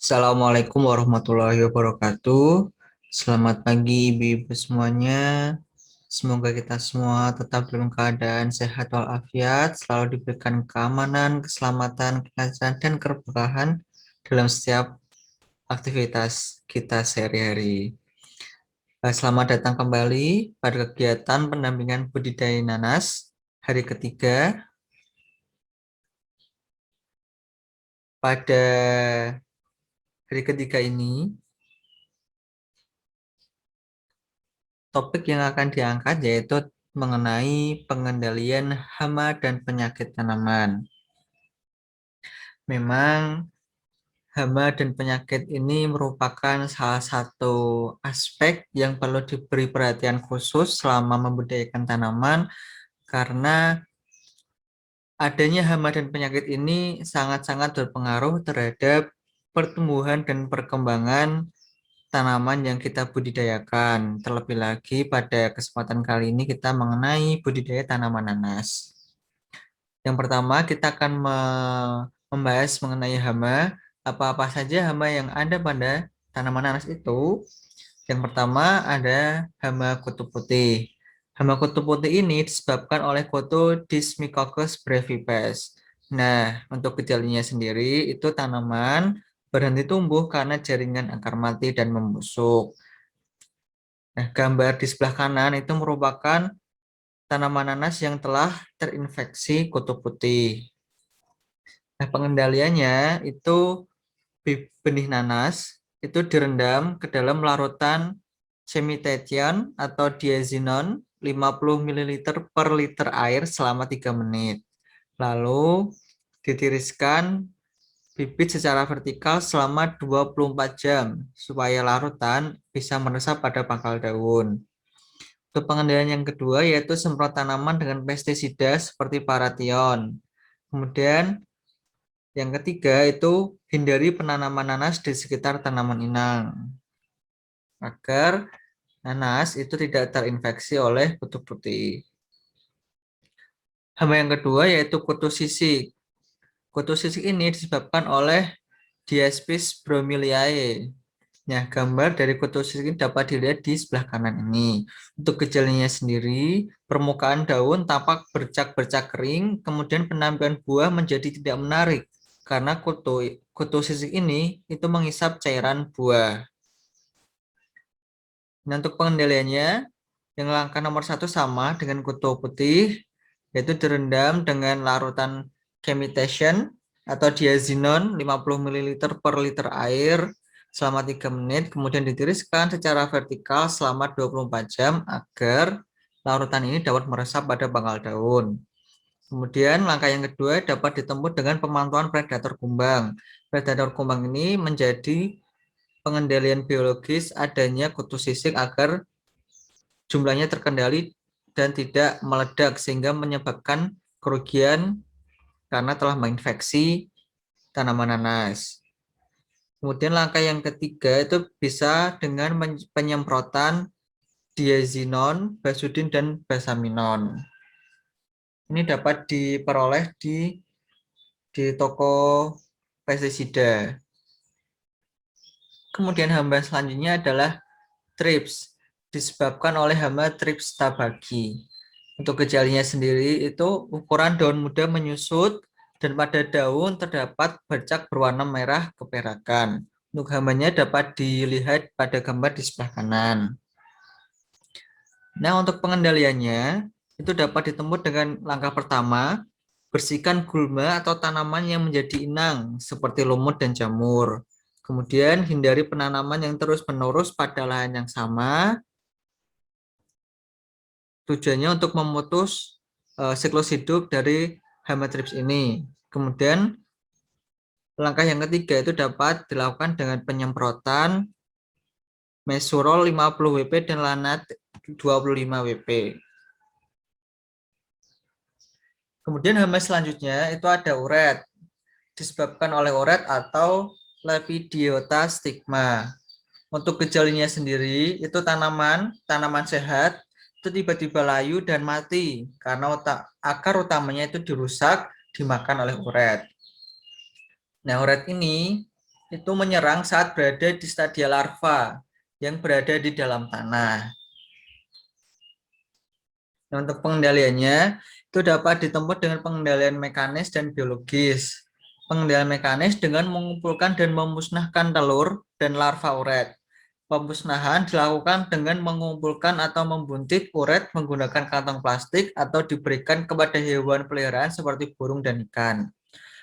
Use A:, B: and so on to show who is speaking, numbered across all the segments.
A: Assalamualaikum warahmatullahi wabarakatuh. Selamat pagi ibu-ibu semuanya. Semoga kita semua tetap dalam keadaan sehat walafiat, selalu diberikan keamanan, keselamatan, kelancaran, dan keberkahan dalam setiap aktivitas kita sehari-hari. Selamat datang kembali pada kegiatan pendampingan budidaya nanas hari ketiga. Pada hari ketiga ini, topik yang akan diangkat yaitu mengenai pengendalian hama dan penyakit tanaman. Memang hama dan penyakit ini merupakan salah satu aspek yang perlu diberi perhatian khusus selama membudidayakan tanaman karena adanya hama dan penyakit ini sangat-sangat berpengaruh terhadap pertumbuhan dan perkembangan tanaman yang kita budidayakan. Terlebih lagi pada kesempatan kali ini kita mengenai budidaya tanaman nanas. Yang pertama kita akan membahas mengenai hama. Apa-apa saja hama yang ada pada tanaman nanas itu. Yang pertama ada hama kutu putih. Hama kutu putih ini disebabkan oleh kutu Dismicoccus breviipes. Nah, untuk gejalanya sendiri itu tanaman berhenti tumbuh karena jaringan akar mati dan membusuk. Nah, gambar di sebelah kanan itu merupakan tanaman nanas yang telah terinfeksi kutu putih. Nah, pengendaliannya itu benih nanas itu direndam ke dalam larutan chemitation atau diazinon 50 ml per liter air selama 3 menit. Lalu ditiriskan bibit secara vertikal selama 24 jam supaya larutan bisa meresap pada pangkal daun. Untuk pengendalian yang kedua yaitu semprot tanaman dengan pestisida seperti paration. Kemudian yang ketiga itu hindari penanaman nanas di sekitar tanaman inang agar nanas itu tidak terinfeksi oleh kutu putih. Hama yang kedua yaitu kutu sisik. Kutu sisik ini disebabkan oleh Diaspis bromeliae. Nah, gambar dari kutu sisik ini dapat dilihat di sebelah kanan ini. Untuk gejalanya sendiri, permukaan daun tampak bercak-bercak kering, kemudian penampilan buah menjadi tidak menarik karena kutu sisik ini itu menghisap cairan buah. Nah, untuk pengendaliannya, yang langkah nomor 1 sama dengan kutu putih, yaitu direndam dengan larutan chemitation atau diazinon 50 ml per liter air selama 3 menit, kemudian ditiriskan secara vertikal selama 24 jam agar larutan ini dapat meresap pada pangkal daun. Kemudian langkah yang kedua dapat ditempuh dengan pemantauan predator kumbang. Predator kumbang ini menjadi pengendalian biologis adanya kutu sisik agar jumlahnya terkendali dan tidak meledak sehingga menyebabkan kerugian karena telah menginfeksi tanaman nanas. Kemudian langkah yang ketiga itu bisa dengan penyemprotan diazinon, basudin, dan basaminon. Ini dapat diperoleh di toko pestisida. Kemudian hama selanjutnya adalah trips, disebabkan oleh hama trips tabagi. Untuk gejalanya sendiri itu ukuran daun muda menyusut dan pada daun terdapat bercak berwarna merah keperakan. Untuk hamanya dapat dilihat pada gambar di sebelah kanan. Nah, untuk pengendaliannya itu dapat ditempuh dengan langkah pertama, bersihkan gulma atau tanaman yang menjadi inang seperti lumut dan jamur. Kemudian hindari penanaman yang terus-menerus pada lahan yang sama. Tujuannya untuk memutus siklus hidup dari hama trips ini. Kemudian langkah yang ketiga itu dapat dilakukan dengan penyemprotan Mesurol 50 WP dan Lanat 25 WP. Kemudian hama selanjutnya itu ada uret, disebabkan oleh uret atau Lepidiota stigma. Untuk gejalanya sendiri itu tanaman sehat itu tiba-tiba layu dan mati karena akar utamanya itu dirusak dimakan oleh uret. Nah, uret ini itu menyerang saat berada di stadia larva yang berada di dalam tanah. Nah, untuk pengendaliannya itu dapat ditempuh dengan pengendalian mekanis dan biologis. Pengendalian mekanis dengan mengumpulkan dan memusnahkan telur dan larva uret. Pemusnahan dilakukan dengan mengumpulkan atau membuntit uret menggunakan kantong plastik atau diberikan kepada hewan peliharaan seperti burung dan ikan.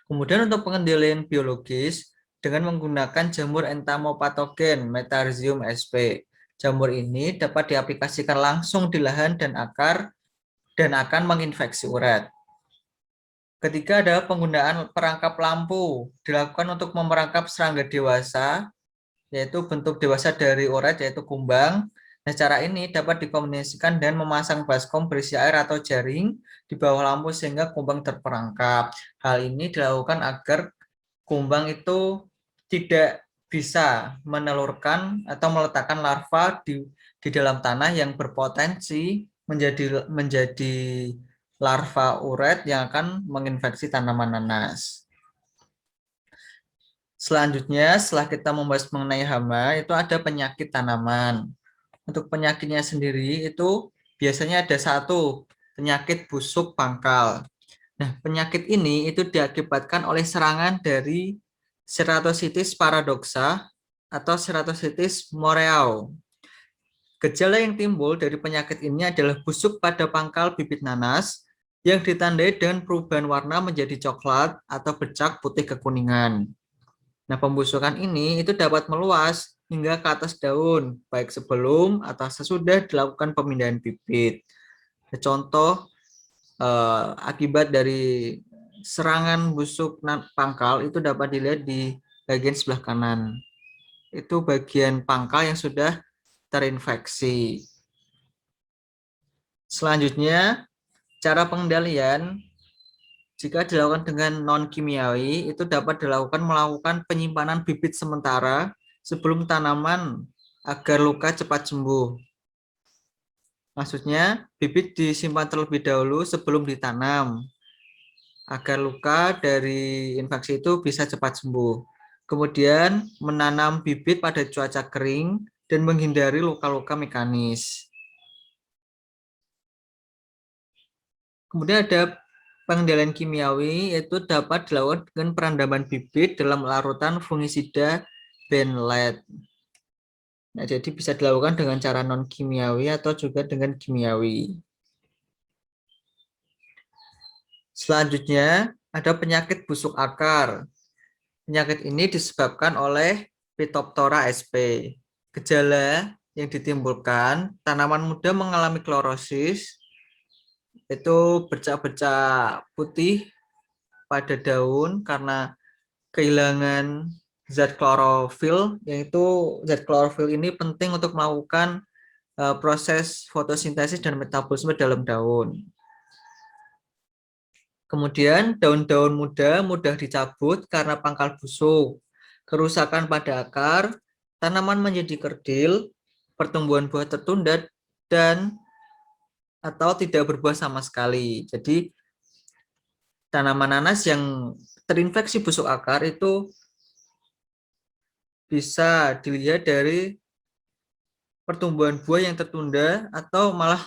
A: Kemudian untuk pengendalian biologis dengan menggunakan jamur entomopatogen Metarhizium sp. Jamur ini dapat diaplikasikan langsung di lahan dan akar dan akan menginfeksi uret. Ketiga adalah penggunaan perangkap lampu dilakukan untuk memerangkap serangga dewasa, yaitu bentuk dewasa dari uret yaitu kumbang. Nah, cara ini dapat dikombinasikan dan memasang baskom berisi air atau jaring di bawah lampu sehingga kumbang terperangkap. Hal ini dilakukan agar kumbang itu tidak bisa menelurkan atau meletakkan larva di dalam tanah yang berpotensi menjadi larva uret yang akan menginfeksi tanaman nanas. Selanjutnya, setelah kita membahas mengenai hama, itu ada penyakit tanaman. Untuk penyakitnya sendiri itu biasanya ada satu, penyakit busuk pangkal. Nah, penyakit ini itu diakibatkan oleh serangan dari Ceratositis paradoxa atau Ceratositis moreau. Gejala yang timbul dari penyakit ini adalah busuk pada pangkal bibit nanas yang ditandai dengan perubahan warna menjadi coklat atau bercak putih kekuningan. Nah, pembusukan ini itu dapat meluas hingga ke atas daun, baik sebelum atau sesudah dilakukan pemindahan bibit. Contoh akibat dari serangan busuk pangkal itu dapat dilihat di bagian sebelah kanan. Itu bagian pangkal yang sudah terinfeksi. Selanjutnya, cara pengendalian jika dilakukan dengan non-kimiawi itu dapat melakukan penyimpanan bibit sementara sebelum tanaman agar luka cepat sembuh. Maksudnya, bibit disimpan terlebih dahulu sebelum ditanam agar luka dari infeksi itu bisa cepat sembuh. Kemudian, menanam bibit pada cuaca kering dan menghindari luka-luka mekanis. Kemudian ada pengendalian kimiawi, yaitu dapat dilakukan dengan perendaman bibit dalam larutan fungisida benled. Nah, jadi bisa dilakukan dengan cara non kimiawi atau juga dengan kimiawi. Selanjutnya ada penyakit busuk akar. Penyakit ini disebabkan oleh Phytophthora sp. Gejala yang ditimbulkan tanaman muda mengalami klorosis, itu bercak-bercak putih pada daun karena kehilangan zat klorofil, yaitu zat klorofil ini penting untuk melakukan proses fotosintesis dan metabolisme dalam daun. Kemudian daun-daun muda mudah dicabut karena pangkal busuk, kerusakan pada akar, tanaman menjadi kerdil, pertumbuhan buah tertunda, dan atau tidak berbuah sama sekali. Jadi tanaman nanas yang terinfeksi busuk akar itu bisa dilihat dari pertumbuhan buah yang tertunda atau malah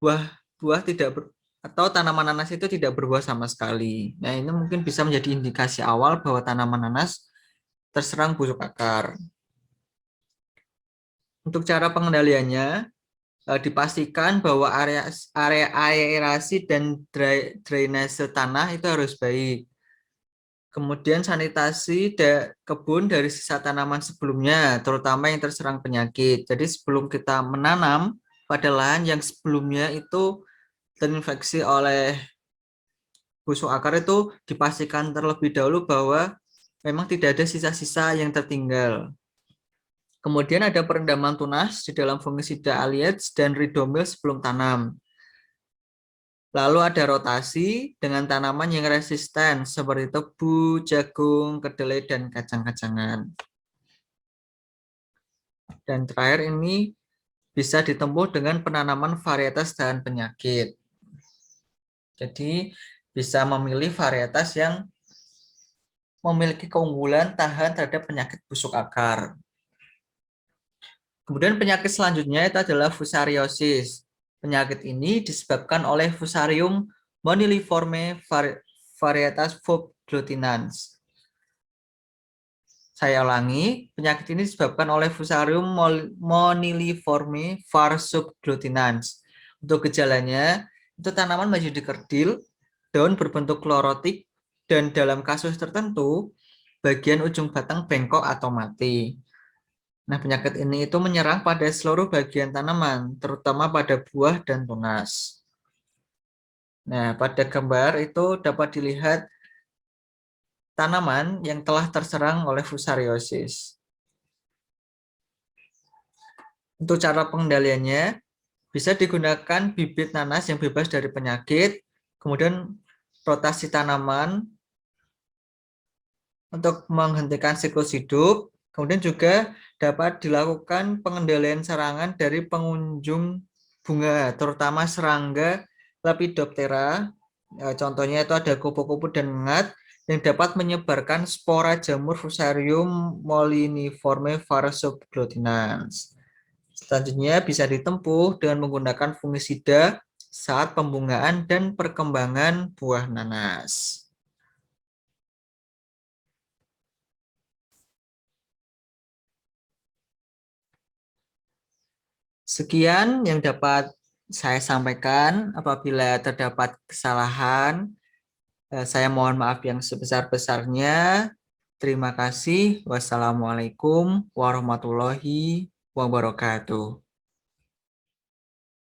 A: buah tidak atau tanaman nanas itu tidak berbuah sama sekali. Nah, ini mungkin bisa menjadi indikasi awal bahwa tanaman nanas terserang busuk akar. Untuk cara pengendaliannya, dipastikan bahwa area aerasi dan drainase tanah itu harus baik. Kemudian sanitasi kebun dari sisa tanaman sebelumnya, terutama yang terserang penyakit. Jadi sebelum kita menanam pada lahan yang sebelumnya itu terinfeksi oleh busuk akar, itu dipastikan terlebih dahulu bahwa memang tidak ada sisa-sisa yang tertinggal. Kemudian ada perendaman tunas di dalam fungisida Alliads dan Ridomil sebelum tanam. Lalu ada rotasi dengan tanaman yang resisten seperti tebu, jagung, kedelai, dan kacang-kacangan. Dan terakhir ini bisa ditempuh dengan penanaman varietas tahan penyakit. Jadi bisa memilih varietas yang memiliki keunggulan tahan terhadap penyakit busuk akar. Kemudian penyakit selanjutnya itu adalah fusariosis. Penyakit ini disebabkan oleh Fusarium moniliforme varietas Fob-glutinans. Saya ulangi, penyakit ini disebabkan oleh Fusarium moniliforme var subglutinans. Untuk gejalanya, itu tanaman menjadi kerdil, daun berbentuk klorotik, dan dalam kasus tertentu, bagian ujung batang bengkok atau mati. Nah, penyakit ini itu menyerang pada seluruh bagian tanaman, terutama pada buah dan tunas. Nah, pada gambar itu dapat dilihat tanaman yang telah terserang oleh fusariosis. Untuk cara pengendaliannya, bisa digunakan bibit nanas yang bebas dari penyakit, kemudian rotasi tanaman untuk menghentikan siklus hidup, kemudian juga dapat dilakukan pengendalian serangan dari pengunjung bunga, terutama serangga Lepidoptera. Contohnya itu ada kupu-kupu dan ngengat yang dapat menyebarkan spora jamur Fusarium moliniforme var subglutinans. Selanjutnya bisa ditempuh dengan menggunakan fungisida saat pembungaan dan perkembangan buah nanas. Sekian yang dapat saya sampaikan. Apabila terdapat kesalahan, saya mohon maaf yang sebesar-besarnya. Terima kasih. Wassalamualaikum warahmatullahi wabarakatuh.